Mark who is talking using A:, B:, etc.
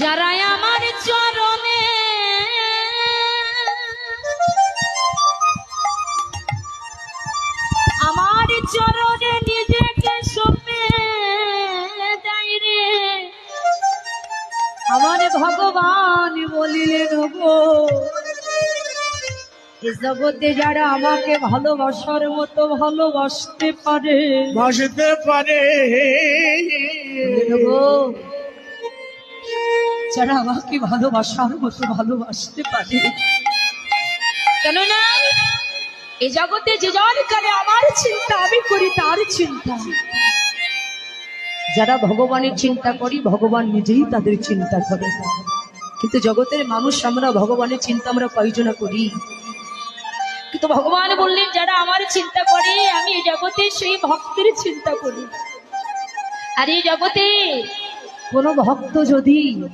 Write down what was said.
A: যারা আমার চরণে আমার চরণে নিজেকে সঁপে দেয় রে, আমার ভগবান বলিলেন গো, এ জগতে যারা আমাকে ভালোবাসার মতো ভালোবাসতে পারে গো, যারা আমাকে ভালোবাসার মতো ভালোবাসতে পারে, কেননা এই জগতে যে যার করে আমার চিন্তা আমি করি তার চিন্তা। যারা ভগবানের চিন্তা করি ভগবান নিজেই তাদের চিন্তা করে, কিন্তু জগতের মানুষ আমরা ভগবানের চিন্তা আমরা কয়জনা করি? কিন্তু ভগবান বললেন যারা আমার চিন্তা করে আমি এই জগতে সেই ভক্তের চিন্তা করি। আর এই জগতে কোন ভক্ত যদি